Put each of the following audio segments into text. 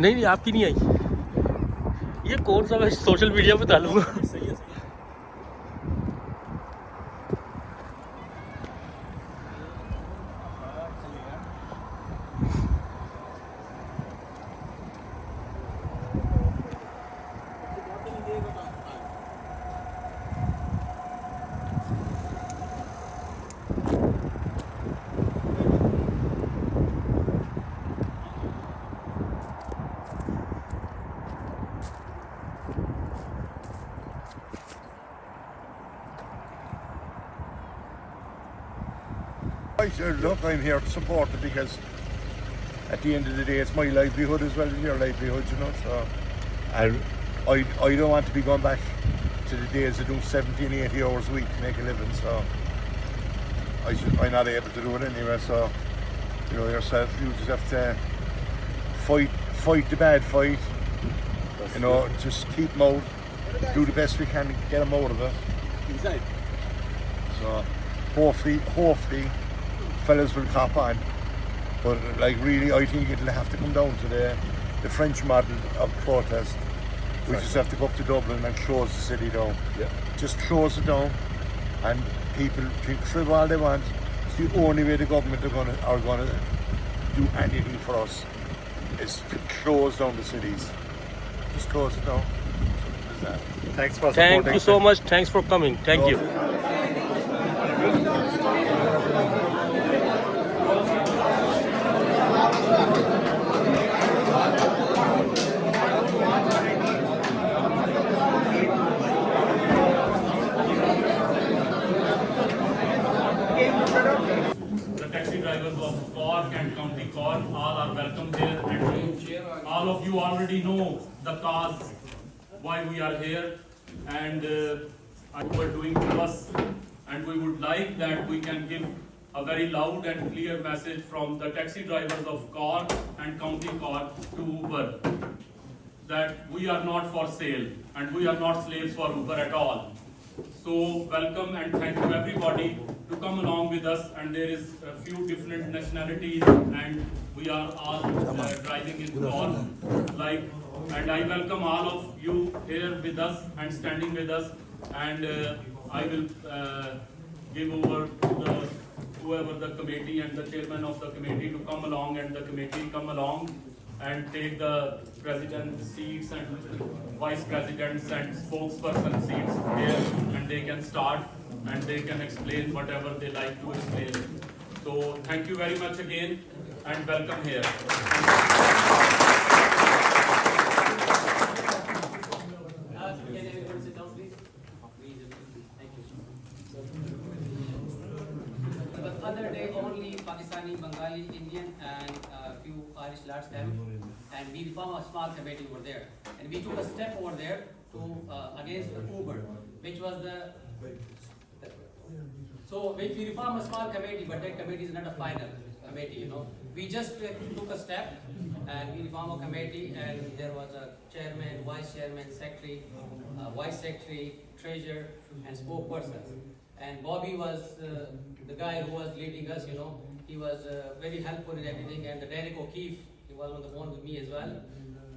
नहीं नहीं आपकी नहीं आई। ये कौन सा मैं सोशल मीडिया पे डालूंगा। सही है। Look, I'm here to support it because at the end of the day it's my livelihood as well as your livelihood, you know, so I don't want to be going back to the days of doing 17, 80 hours a week to make a living, so I'm not able to do it anyway, so you know yourself, you just have to fight the bad fight, you know, just keep them out, do the best we can to get them out of it. Inside. So hopefully fellas will cop on, but like really I think it'll have to come down to the French model of protest. We just have to go up to Dublin and close the city down. Yeah. Just close it down, and people can crib all they want. It's the only way the government are gonna do anything for us is to close down the cities. Just close it down. Simple as that. Thanks for Thank supporting. you so much. Thanks for coming. Thank you. The taxi drivers of Cork and County Cork all are welcome here, and all of you already know the cause why we are here, and what we're doing to us, and we would like that we can give a very loud and clear message from the taxi drivers of Cork and County Cork to Uber, that we are not for sale and we are not slaves for Uber at all. So welcome and thank you everybody to come along with us, and there is a few different nationalities and we are all driving in Cork, and I welcome all of you here with us and standing with us, and I will give over to whoever the committee and the chairman of the committee to come along, and the committee come along and take the president seats and vice presidents and spokesperson seats here, and they can start and they can explain whatever they like to explain. So thank you very much again and welcome here. The other day only Pakistani, Bengali, Indian and a few Irish lads came, and we formed a small committee over there, and we took a step over there to against the Uber, which was the so which we reformed a small committee, but that committee is not a final committee, you know. We just took a step and we reformed a committee, and there was a chairman, vice chairman, secretary, vice secretary, treasurer, and spokesperson. And Bobby was the guy who was leading us, you know. He was very helpful in everything, and the Derek O'Keefe, he was on the phone with me as well.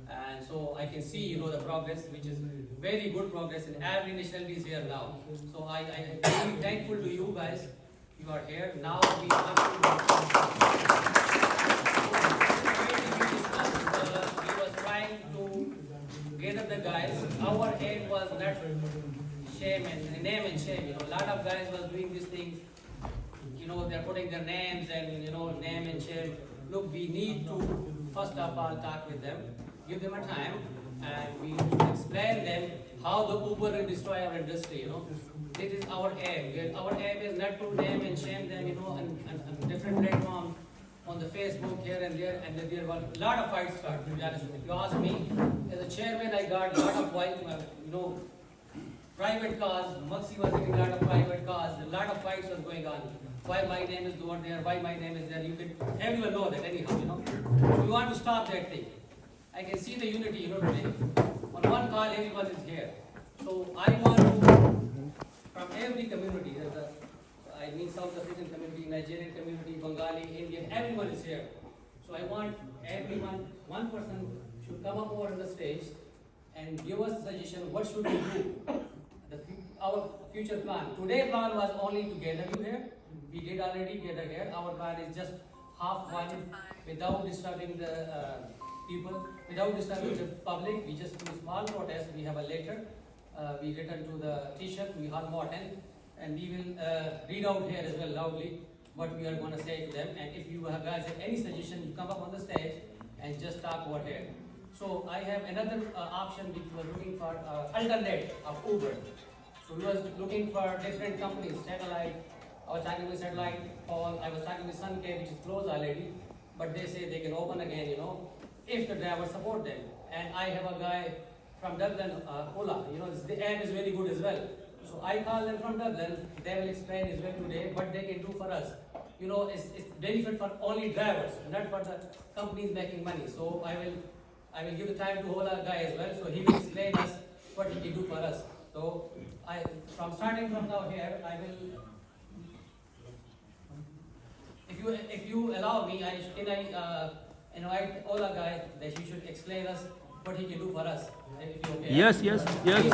And so I can see, you know, the progress, which is very good progress in every nationality is here now. So I am very thankful to you guys. You are here. Now we have to we was trying to gather the guys. Our aim was not shame and name and shame. You know, a lot of guys was doing these things. You know, they're putting their names and, you know, name and shame. Look, we need to first of all talk with them, give them a time, and we explain them how the Uber will destroy our industry, you know. This is our aim. Our aim is not to name and shame them, you know, on different platforms, on the Facebook here and there, and there were a lot of fights started, to be honest with you. If you ask me, as a chairman, I got a lot of, you know, private cars. Maxi was getting a lot of private cars. A lot of fights was going on. Why my name is not there? Why my name is there? You can everyone know that anyhow, you know. So we want to stop that thing. I can see the unity, you know, today. On one call, everyone is here. So I want to, from every community, I mean South African community, Nigerian community, Bengali, Indian, everyone is here. So I want everyone, one person should come up over on the stage and give us a suggestion what should we do. Our future plan. Today plan was only to gather you here. We did already gather here. Our plan is just half one without disturbing the people, without disturbing the public. We just do small protest. We have a letter. We return to the T-shirt. We have more and we will read out here as well loudly what we are going to say to them. And if you guys have any suggestion, you come up on the stage and just talk over here. So I have another option which we were looking for alternate of Uber. So we was looking for different companies, satellite. I was talking with satellite, Paul. I was talking with Suncare, which is closed already, but they say they can open again, you know, if the drivers support them. And I have a guy from Dublin, Ola. You know, the app is very good as well. So I call them from Dublin. They will explain as well today what they can do for us. You know, it's benefit for only drivers, not for the companies making money. So I will give the time to Ola guy as well. So he will explain us what he can do for us. So starting from now here, I will. If you allow me, can I invite Ola guy that he should explain us what he can do for us. If you okay. Yes, yes, yes, yes.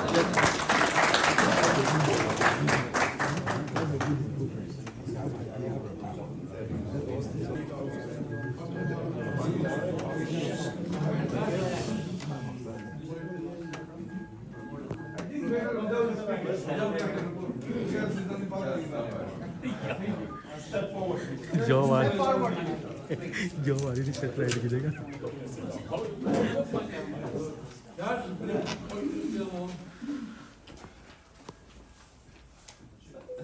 जो हमारी रिश्वत ride गिरेगा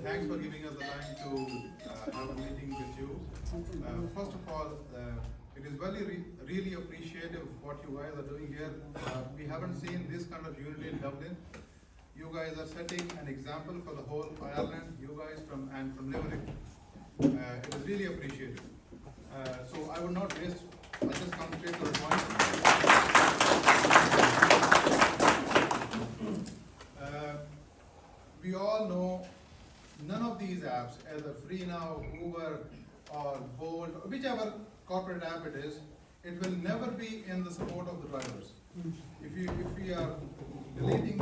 Thanks for giving us the time to have a meeting with you. First of all, it is really appreciative what you guys are doing here. We haven't seen this kind of unity in Dublin. You guys are setting an example for the whole Ireland. You guys from Limerick. It is really appreciated. So I would not waste. I'll just come straight to the point. We all know none of these apps, either FreeNow, Uber, or Bolt, or whichever corporate app it is, it will never be in the support of the drivers. If we are deleting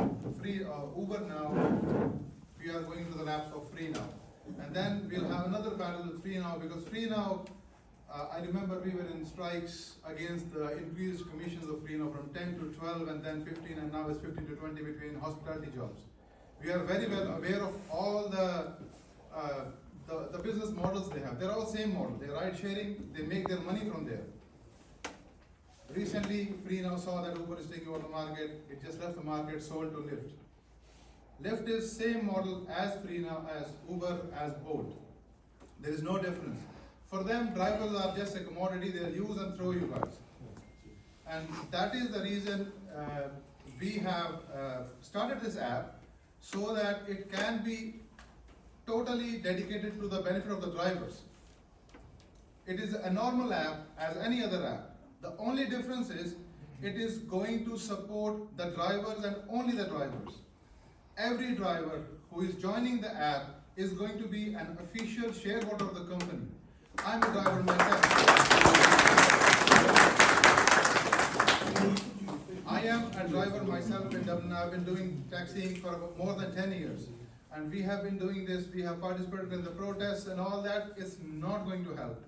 Uber now, we are going to the laps of FreeNow. And then we'll have another battle with FreeNow, because FreeNow, I remember we were in strikes against the increased commissions of FreeNow from 10 to 12 and then 15, and now it's 15 to 20 between hospitality jobs. We are very well aware of all the business models they have. They're all same model. They're ride sharing, they make their money from there. Recently, FreeNow saw that Uber is taking over the market. It just left the market, sold to Lyft. Lyft is same model as FreeNow, as Uber, as Bolt. There is no difference. For them, drivers are just a commodity. They'll use and throw you guys. And that is the reason we have started this app, so that it can be totally dedicated to the benefit of the drivers. It is a normal app as any other app. The only difference is it is going to support the drivers and only the drivers. Every driver who is joining the app is going to be an official shareholder of the company. I'm a driver myself. I am a driver myself in Dublin. I've been doing taxiing for more than 10 years. And we have been doing this, we have participated in the protests and all that. It's not going to help.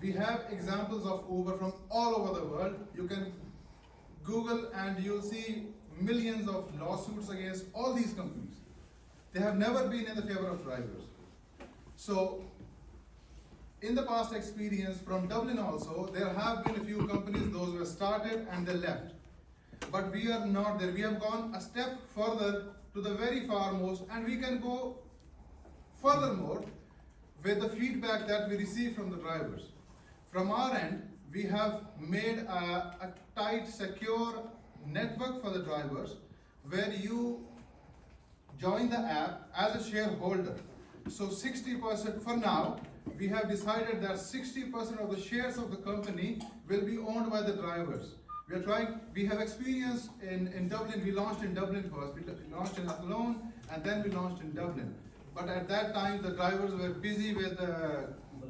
We have examples of Uber from all over the world. You can Google and you'll see millions of lawsuits against all these companies. They have never been in the favor of drivers. So, in the past experience from Dublin also, there have been a few companies, those were started and they left. But we are not there. We have gone a step further to the very far most, and we can go furthermore with the feedback that we receive from the drivers. From our end, we have made a tight, secure network for the drivers where you join the app as a shareholder. So 60% for now, we have decided that 60% of the shares of the company will be owned by the drivers. We have experience in Dublin. We launched in Dublin first. We launched in Athlone and then we launched in Dublin. But at that time, the drivers were busy with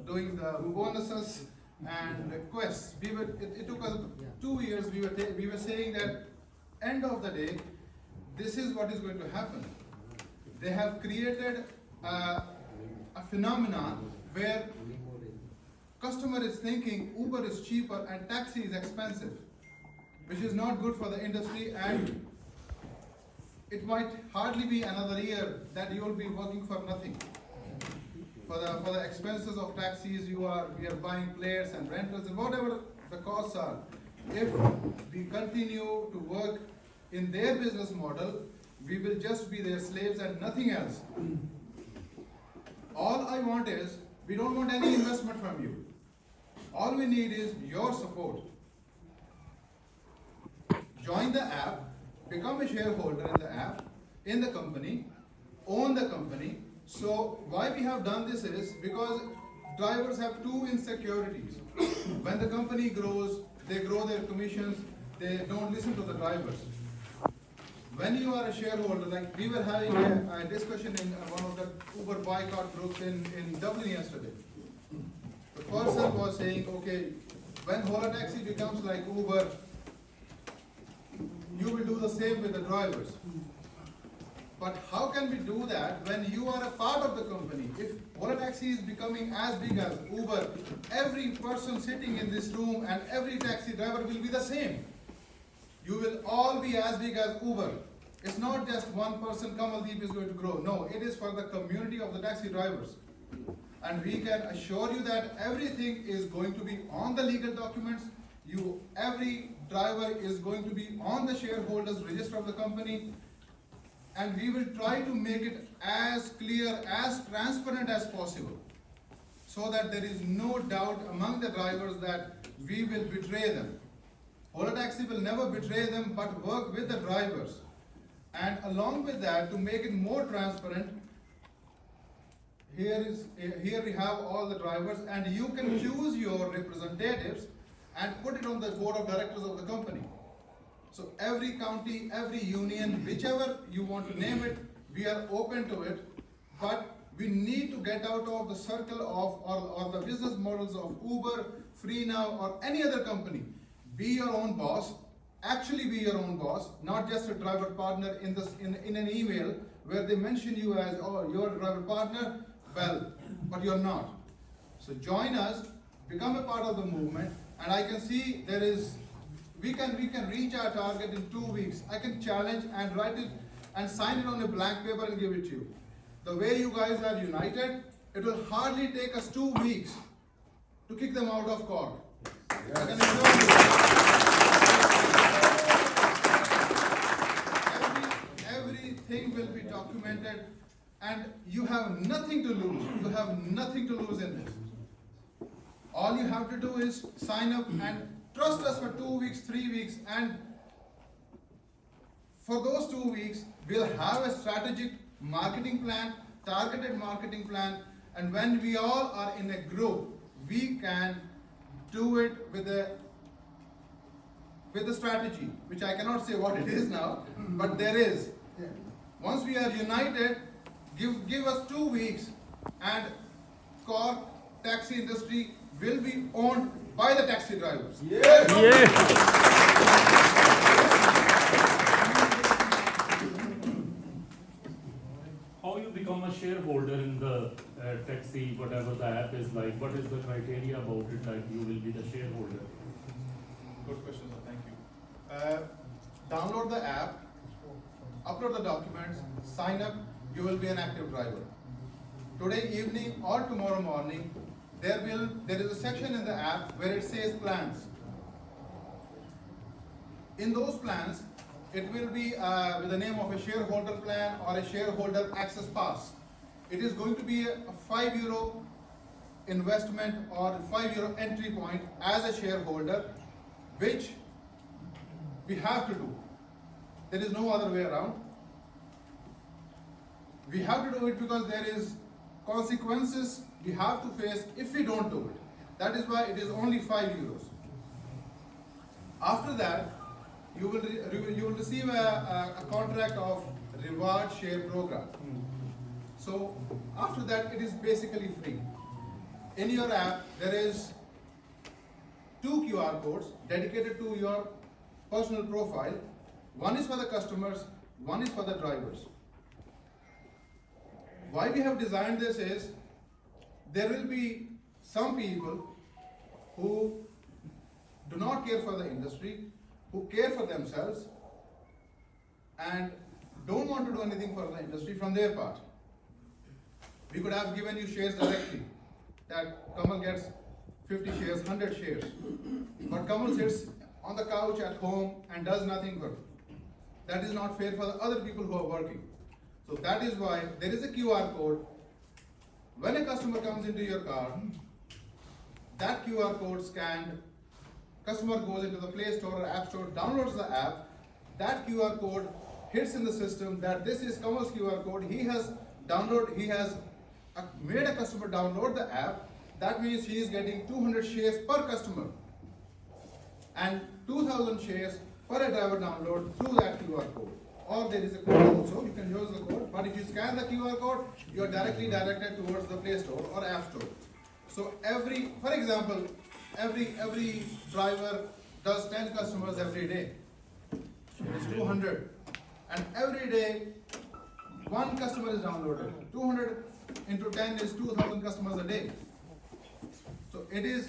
doing the bonuses and requests. It took us 2 years. We were saying that end of the day, this is what is going to happen. They have created a phenomenon where customer is thinking Uber is cheaper and taxi is expensive, which is not good for the industry, and it might hardly be another year that you will be working for nothing. For the expenses of taxis, we are buying plates and rentals and whatever the costs are. If we continue to work in their business model, we will just be their slaves and nothing else. All I want is, we don't want any investment from you. All we need is your support. Join the app, become a shareholder in the app, in the company, own the company. So why we have done this is because drivers have two insecurities. When the company grows, they grow their commissions, they don't listen to the drivers. When you are a shareholder, like we were having a discussion in one of the Uber boycott groups in Dublin yesterday. The person was saying, okay, when Hola Taxi becomes like Uber, you will do the same with the drivers. But how can we do that when you are a part of the company? If Hola Taxi is becoming as big as Uber, every person sitting in this room and every taxi driver will be the same. You will all be as big as Uber. It's not just one person, Kamaldeep is going to grow. No, it is for the community of the taxi drivers. And we can assure you that everything is going to be on the legal documents. Every driver is going to be on the shareholders register of the company. And we will try to make it as clear, as transparent as possible, so that there is no doubt among the drivers that we will betray them. Hola Taxi will never betray them, but work with the drivers. And along with that, to make it more transparent, here we have all the drivers, and you can choose your representatives and put it on the board of directors of the company. So every county, every union, whichever you want to name it, we are open to it. But we need to get out of the circle of or the business models of Uber, FreeNow, or any other company. Be your own boss. Actually be your own boss, not just a driver partner in an email where they mention you as, oh, you're a driver partner, well, but you're not. So join us, become a part of the movement, and I can see we can reach our target in 2 weeks. I can challenge and write it and sign it on a blank paper and give it to you. The way you guys are united, it will hardly take us 2 weeks to kick them out of cork. Yes. I can assure you. Everything will be documented, and you have nothing to lose. You have nothing to lose in this. All you have to do is sign up and trust us for 2 weeks, 3 weeks, and for those 2 weeks, we'll have a strategic marketing plan, targeted marketing plan, and when we all are in a group, we can do it with a strategy, which I cannot say what it is now, but there is. Once we are united, give us 2 weeks, and Cork taxi industry will be owned by the taxi drivers. Yeah. How you become a shareholder in the taxi, whatever the app is like? What is the criteria about it? Like you will be the shareholder. Good question, sir. Thank you. Download the app, upload the documents, sign up. You will be an active driver. Today evening or tomorrow morning, there is a section in the app where it says plans. In those plans, it will be with the name of a shareholder plan or a shareholder access pass. It is going to be a €5 investment or €5 entry point as a shareholder, which we have to do. There is no other way around. We have to do it because there is consequences we have to face if we don't do it. That is why it is only €5. After that, you will receive a contract of reward share program. So after that, it is basically free. In your app, there is two QR codes dedicated to your personal profile. One is for the customers, one is for the drivers. Why we have designed this is, there will be some people who do not care for the industry, who care for themselves and don't want to do anything for the industry from their part. We could have given you shares directly, that Kamal gets 50 shares, 100 shares. But Kamal sits on the couch at home and does nothing good. That is not fair for the other people who are working. So that is why there is a QR code. When a customer comes into your car, that QR code scanned, customer goes into the Play Store or App Store, downloads the app, that QR code hits in the system that this is Kamal's QR code. He has made a customer download the app. That means he is getting 200 shares per customer and 2000 shares per a driver download through that QR code. Or there is a code also, you can use the code, but if you scan the QR code, you are directly directed towards the Play Store or App Store. So for example, every driver does 10 customers every day. It is 200. And every day, one customer is downloaded. 200 into 10 is 2000 customers a day. So it is,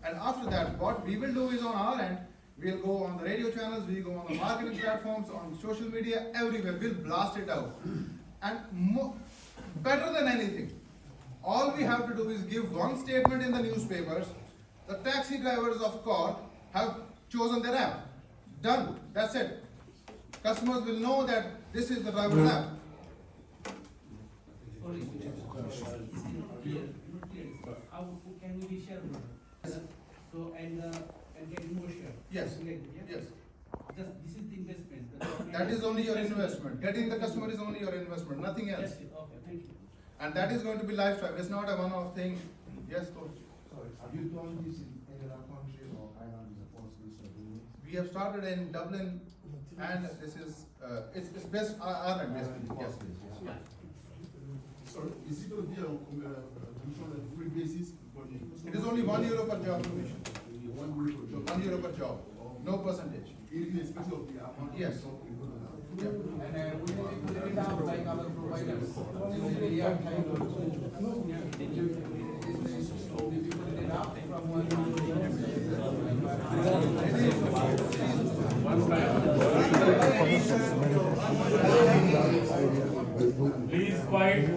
and after that, what we will do is on our end, we'll go on the radio channels, we'll go on the marketing platforms, on social media, everywhere. We'll blast it out. And better than anything, all we have to do is give one statement in the newspapers. The taxi drivers of Cork have chosen their app. Done. That's it. Customers will know that this is the driver's app. How can we be shareholder? So and get more share. Yes. Yes. Just this is the investment. That is only your investment. Getting the customer is only your investment, nothing else. Yes. Okay. Thank you. And that is going to be lifetime. It's not a one-off thing. Yes, coach. Sorry, have you done this in any other country or Ireland is a possibility? We have started in Dublin, and this is it's best Ireland basically. Yes. Yeah. So is it going to be a commission on a free basis for the It is only €1 per job commission. €1 €1 per job, no percentage. irrespective of the amount? Yes. Yeah. And we will put it down like other providers. We are trying to put it out from Please quiet.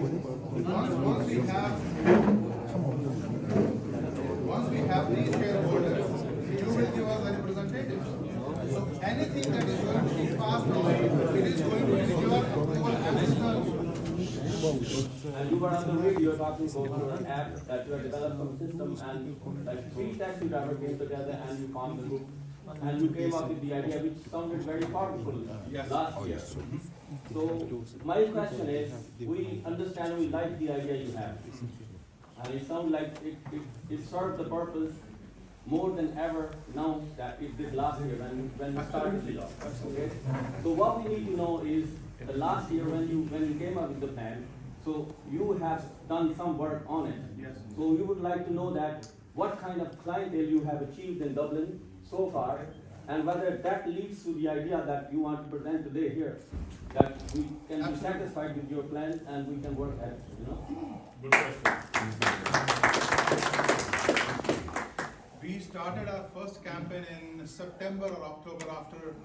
Once we have these shareholders, you will give us the representatives. So anything that is going to be passed on, it is going to be your additional. And you were on the radio talking about your app that you have developed some system and like 3 taxi drivers came together and you formed the group. And you came up with the idea which sounded very powerful last year. So my question is, we understand, we like the idea you have. And it sounds like it served the purpose more than ever now that it did last year when we started it off. Okay? So what we need to know is the last year when you came up with the plan, so you have done some work on it. Yes. So we would like to know that what kind of clientele you have achieved in Dublin so far, and whether that leads to the idea that you want to present today here, that we can be satisfied with your plan and we can work at it, you know? Good question. We started our first campaign in September or October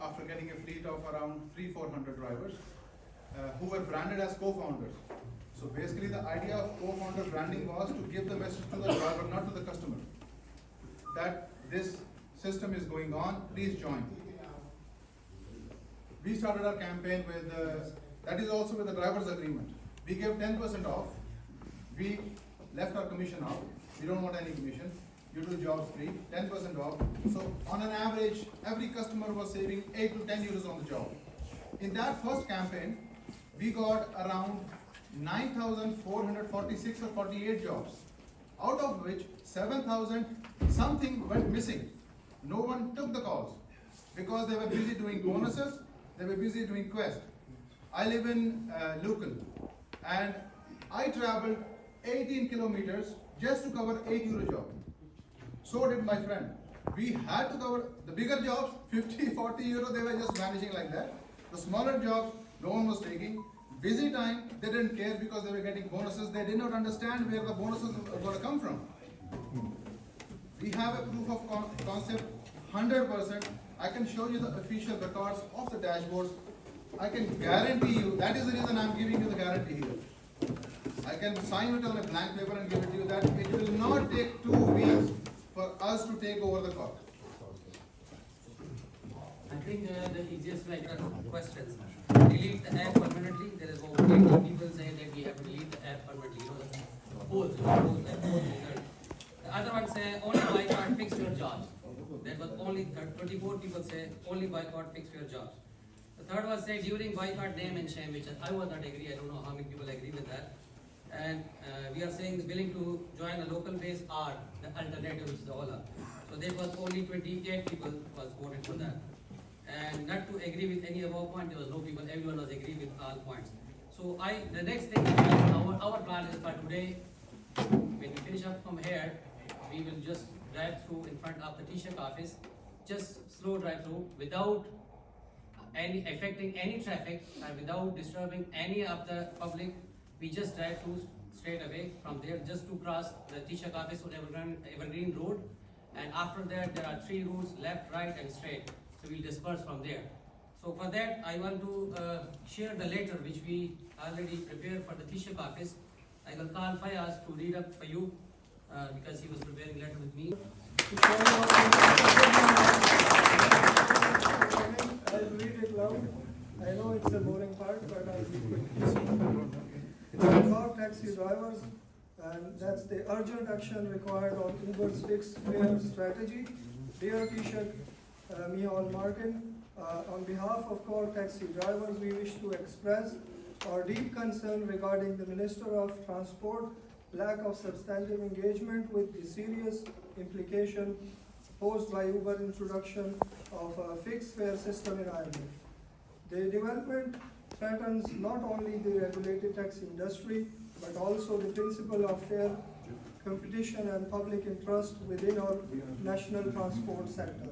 after getting a fleet of around 300-400 drivers who were branded as co-founders. So basically the idea of co-founder branding was to give the message to the driver, not to the customer, that this system is going on, please join. We started our campaign with, that is also with the driver's agreement. We gave 10% off. We left our commission out. We don't want any commission. You do jobs free, 10% off. So on an average, every customer was saving 8 to 10 euros on the job. In that first campaign, we got around 9,446 or 48 jobs, out of which 7,000 something went missing. No one took the calls because they were busy doing bonuses, they were busy doing Quest. I live in Lucan and I traveled 18 kilometers just to cover €8 job. So did my friend. We had to cover the bigger jobs, 50, 40 euro, they were just vanishing like that. The smaller jobs, no one was taking. Busy time, they didn't care because they were getting bonuses. They did not understand where the bonuses were going to come from. We have a proof of concept, 100%. I can show you the official records of the dashboards. I can guarantee you, that is the reason I'm giving you the guarantee here. I can sign it on a blank paper and give it to you that it will not take 2 weeks for us to take over the cork. I think the easiest way to questions. Delete the app permanently. There is over 80 people saying that we have to delete the app permanently. You know, polls. The other one say only boycott, fix your jobs. There was only 24 people say only boycott, fix your jobs. The third one say during boycott, name and shame, which I was not agree. I don't know how many people agree with that. And we are saying willing to join a local base or the alternative, which is the Ola. So there was only 28 people was voted for that. And not to agree with any above point, there was no people, everyone was agree with all points. So the next thing is our plan is for today, when we finish up from here, we will just drive through in front of the Taoiseach office, just slow drive through without affecting any traffic and without disturbing any of the public. We just drive through straight away from there just to cross the Taoiseach office on Evergreen Road. And after that, there are 3 routes, left, right and straight. So we'll disperse from there. So for that, I want to share the letter which we already prepared for the Taoiseach office. I will call Fayaz to read up for you because he was preparing letter with me. I'll read it loud. I know it's a boring part, but I'll read quickly. Cork taxi drivers, and that's the urgent action required on Uber's fixed fare strategy. Dear Taoiseach Micheál Martin, on behalf of Cork taxi drivers, we wish to express our deep concern regarding the Minister of Transport lack of substantive engagement with the serious implication posed by Uber introduction of a fixed fare system in Ireland. The development threatens not only the regulated taxi industry, but also the principle of fair competition and public interest within our national transport sector.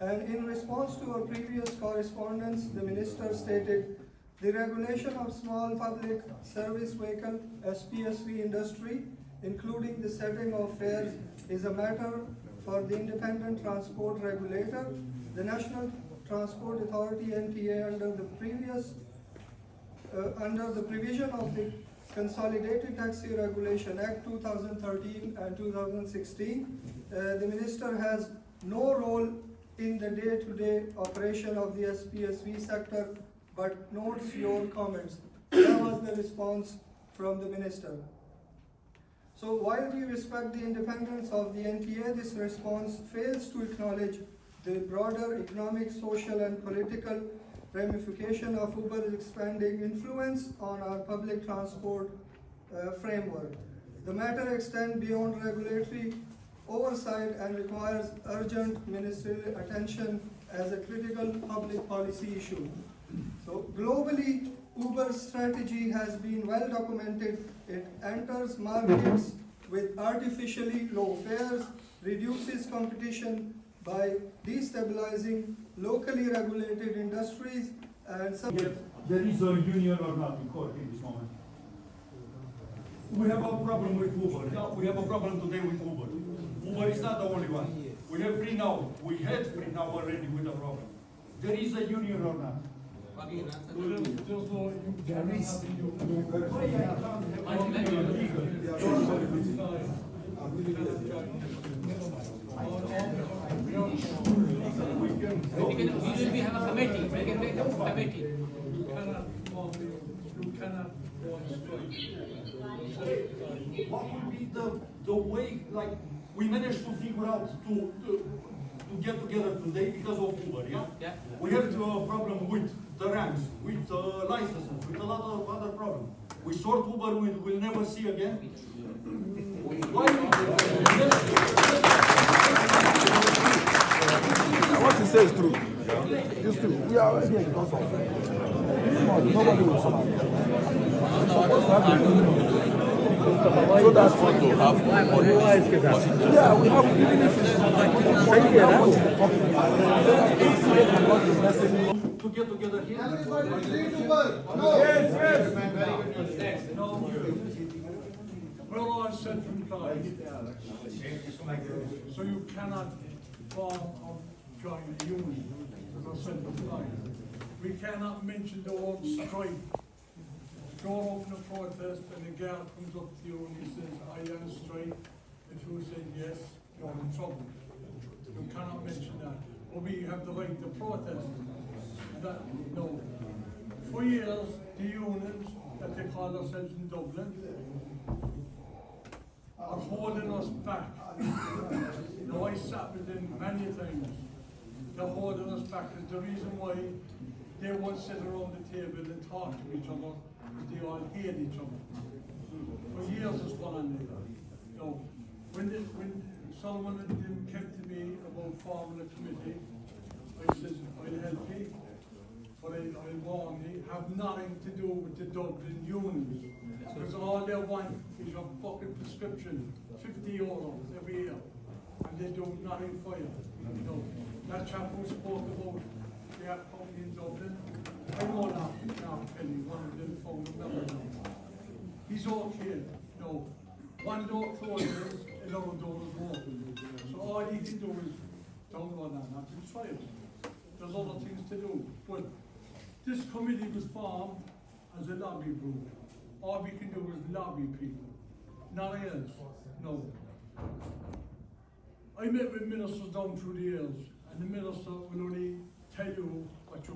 And in response to our previous correspondence, the Minister stated, the regulation of small public service vehicle SPSV industry, including the setting of fares, is a matter for the independent transport regulator, the National Transport Authority (NTA), under the provision of the Consolidated Taxi Regulation Act 2013 and 2016. The Minister has no role in the day-to-day operation of the SPSV sector, but notes your comments. That was the response from the Minister. So while we respect the independence of the NTA, this response fails to acknowledge the broader economic, social and political ramification of Uber's expanding influence on our public transport framework. The matter extends beyond regulatory oversight and requires urgent ministerial attention as a critical public policy issue. So globally, Uber's strategy has been well documented. It enters markets with artificially low fares, reduces competition by destabilizing locally regulated industries, and there is a union or not in Cork in this moment. We have a problem with Uber. Yeah, we have a problem today with Uber. Uber is not the only one. We have free now. We had free now already with a problem. There is a union or not. We have a committee. We can make a committee. You cannot go on strike. What would be the way, like, we managed to figure out to get together today because of Uber, yeah? Yeah. We have a problem with the ranks, with licenses, with a lot of other problems. We sort Uber, we'll never see again. Why? What he says is true. It's true. We are already in because of nobody will survive. It's supposed to happen. So that's what to have money. Yeah, we have even if it's To get together here. Yes, Yes. Well, I said from time, so you cannot form or join a union. I said from time. We cannot mention the word strike. Don't open a protest and the guard comes up to you and he says, I am strike. If you say yes, you're in trouble. You cannot mention that. Or we have the right to protest. That, no. For years, the unions that they call themselves in Dublin are holding us back. Now I sat with them many times. They're holding us back is the reason why they won't sit around the table and talk to each other, but they all hate each other. For years it's gone on there. No. When Solomon and them came to me about forming a committee, I said, I'll help you, but I'll warn you, have nothing to do with the Dublin unions. Because all they want is your fucking prescription, €50 every year, and they do nothing for you. You know, that chap who spoke about the app company in Dublin, I know that now, Penny, one of them phone number. He's okay. No, one door closes, another door is open. So all he can do is download that app and try it. There's other things to do, but this committee was formed as a lobby group. All we can do is lobby people, nothing else. No. I met with ministers down through the years, and the minister will only tell you what you